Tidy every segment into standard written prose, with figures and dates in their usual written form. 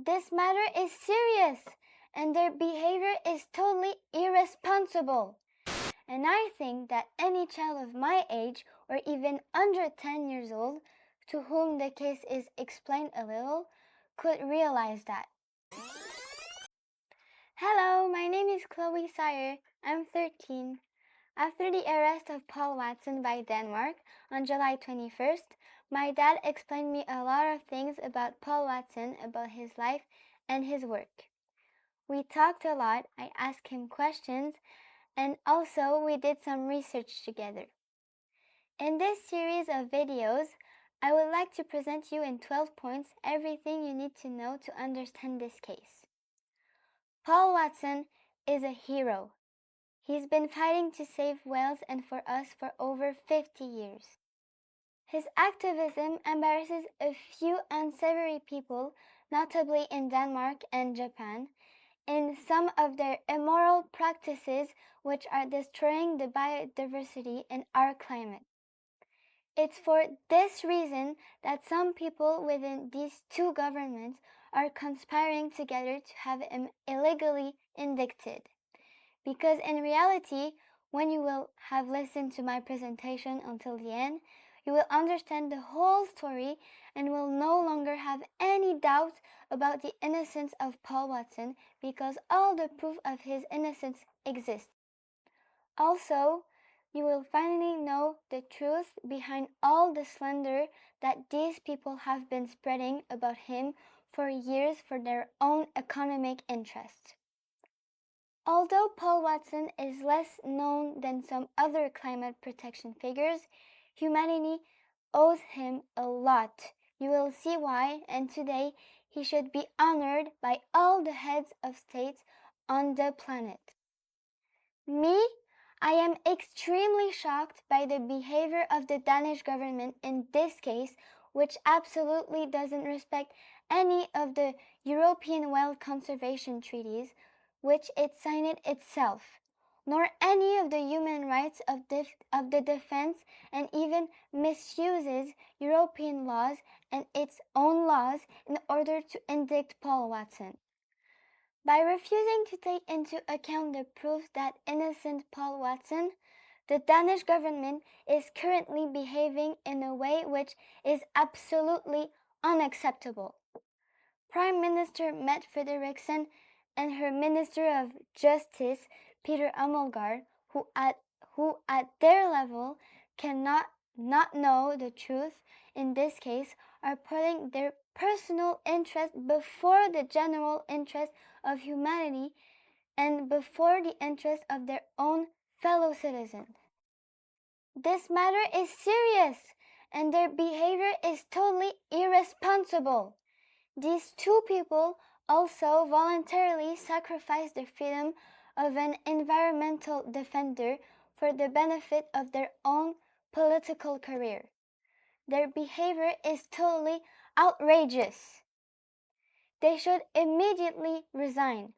This matter is serious, and their behavior is totally irresponsible. And I think that any child of my age, or even under 10 years old, to whom the case is explained a little, could realize that. Hello, my name is Chloé Sawyer. I'm 13. After the arrest of Paul Watson by Denmark on July 21st, my dad explained me a lot of things about Paul Watson, about his life and his work. We talked a lot, I asked him questions, and also we did some research together. In this series of videos, I would like to present you in 12 points everything you need to know to understand this case. Paul Watson is a hero. He's been fighting to save whales and for us for over 50 years. His activism embarrasses a few unsavory people, notably in Denmark and Japan, in some of their immoral practices which are destroying the biodiversity in our climate. It's for this reason that some people within these two governments are conspiring together to have him illegally indicted. Because in reality, when you will have listened to my presentation until the end, you will understand the whole story and will no longer have any doubt about the innocence of Paul Watson because all the proof of his innocence exists. Also, you will finally know the truth behind all the slander that these people have been spreading about him for years for their own economic interests. Although Paul Watson is less known than some other climate protection figures, humanity owes him a lot. You will see why, and today he should be honored by all the heads of states on the planet. Me, I am extremely shocked by the behavior of the Danish government in this case, which absolutely doesn't respect any of the European Whale Conservation Treaties, which it signed itself, nor any of the human rights of the defense, and even misuses European laws and its own laws in order to indict Paul Watson. By refusing to take into account the proof that innocent Paul Watson, the Danish government is currently behaving in a way which is absolutely unacceptable. Prime Minister Mette Frederiksen and her Minister of Justice, Peter Hummelgaard, who at their level cannot not know the truth in this case, are putting their personal interest before the general interest of humanity and before the interest of their own fellow citizens. This matter is serious, and their behavior is totally irresponsible. These two people also voluntarily sacrificed the freedom of an environmental defender for the benefit of their own political career. Their behavior is totally outrageous. They should immediately resign.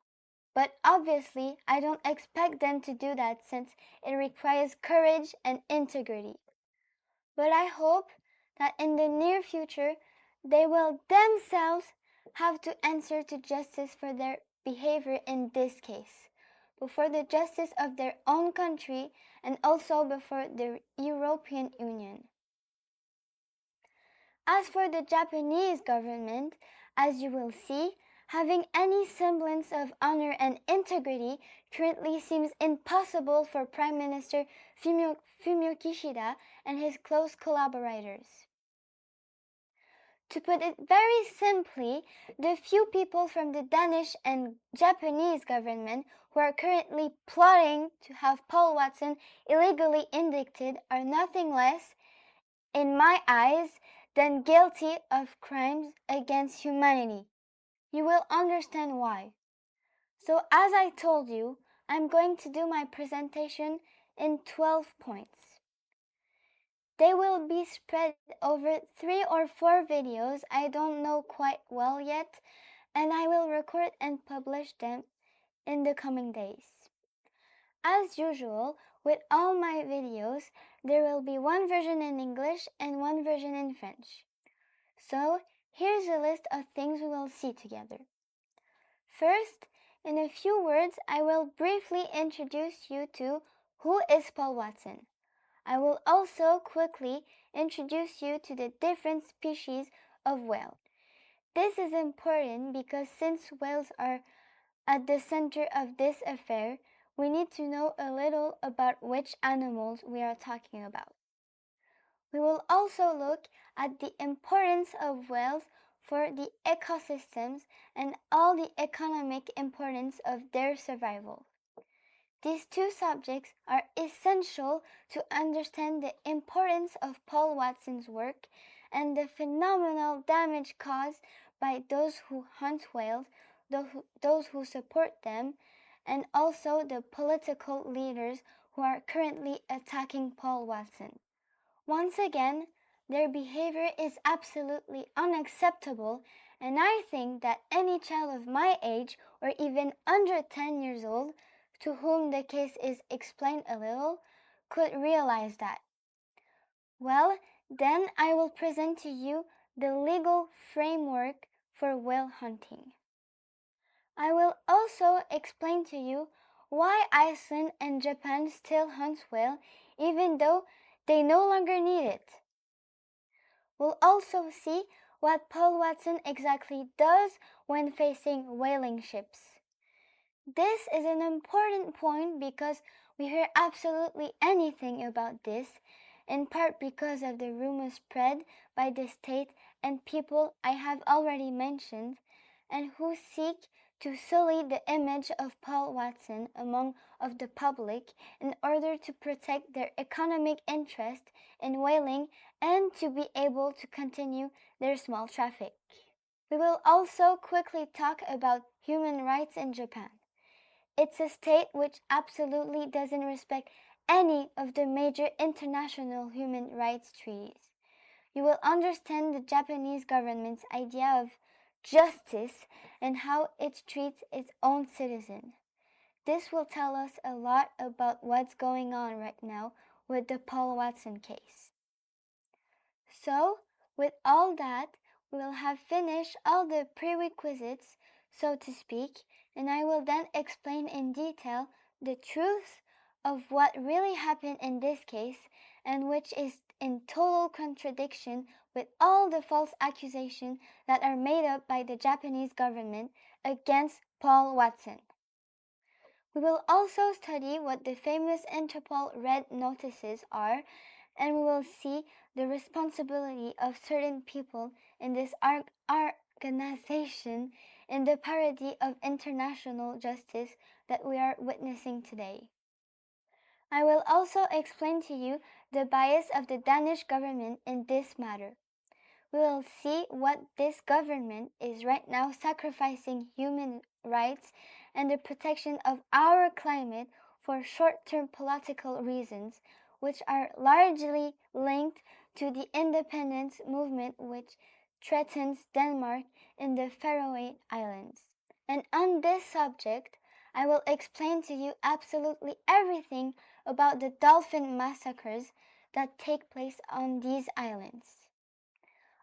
But obviously, I don't expect them to do that since it requires courage and integrity. But I hope that in the near future, they will themselves have to answer to justice for their behavior in this case, before the justice of their own country and also before the European Union. As for the Japanese government, as you will see, having any semblance of honor and integrity currently seems impossible for Prime Minister Fumio Kishida and his close collaborators. To put it very simply, the few people from the Danish and Japanese government who are currently plotting to have Paul Watson illegally indicted are nothing less, in my eyes, than guilty of crimes against humanity. You will understand why. So as I told you, I'm going to do my presentation in 12 points. They will be spread over 3 or 4 videos, I don't know quite well yet, and I will record and publish them in the coming days. As usual, with all my videos, there will be one version in English and one version in French. So, here's a list of things we will see together. First, in a few words, I will briefly introduce you to who is Paul Watson. I will also quickly introduce you to the different species of whale. This is important because since whales are at the center of this affair, we need to know a little about which animals we are talking about. We will also look at the importance of whales for the ecosystems and all the economic importance of their survival. These two subjects are essential to understand the importance of Paul Watson's work and the phenomenal damage caused by those who hunt whales, those who support them, and also the political leaders who are currently attacking Paul Watson. Once again, their behavior is absolutely unacceptable, and I think that any child of my age or even under 10 years old to whom the case is explained a little could realize that. Well, then I will present to you the legal framework for whale hunting. I will also explain to you why Iceland and Japan still hunt whale even though they no longer need it. We'll also see what Paul Watson exactly does when facing whaling ships. This is an important point because we hear absolutely anything about this, in part because of the rumors spread by the state and people I have already mentioned, and who seek to sully the image of Paul Watson among of the public in order to protect their economic interest in whaling and to be able to continue their small traffic. We will also quickly talk about human rights in Japan. It's a state which absolutely doesn't respect any of the major international human rights treaties. You will understand the Japanese government's idea of justice and how it treats its own citizens. This will tell us a lot about what's going on right now with the Paul Watson case. So, with all that, we will have finished all the prerequisites, so to speak, and I will then explain in detail the truth of what really happened in this case and which is in total contradiction with all the false accusations that are made up by the Japanese government against Paul Watson. We will also study what the famous Interpol red notices are, and we will see the responsibility of certain people in this organization in the parody of international justice that we are witnessing today. I will also explain to you the bias of the Danish government in this matter. We will see what this government is right now sacrificing human rights and the protection of our climate for short-term political reasons, which are largely linked to the independence movement which threatens Denmark in the Faroe Islands. And on this subject, I will explain to you absolutely everything about the dolphin massacres that take place on these islands.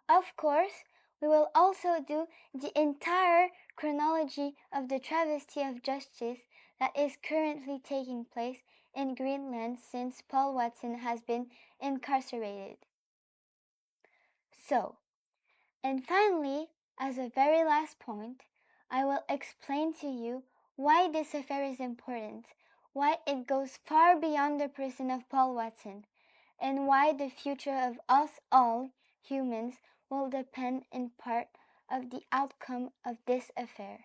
Of course, we will also do the entire chronology of the travesty of justice that is currently taking place in Greenland since Paul Watson has been incarcerated. So, and finally, as a very last point, I will explain to you why this affair is important, why it goes far beyond the person of Paul Watson, and why the future of us all, humans, will depend in part of the outcome of this affair.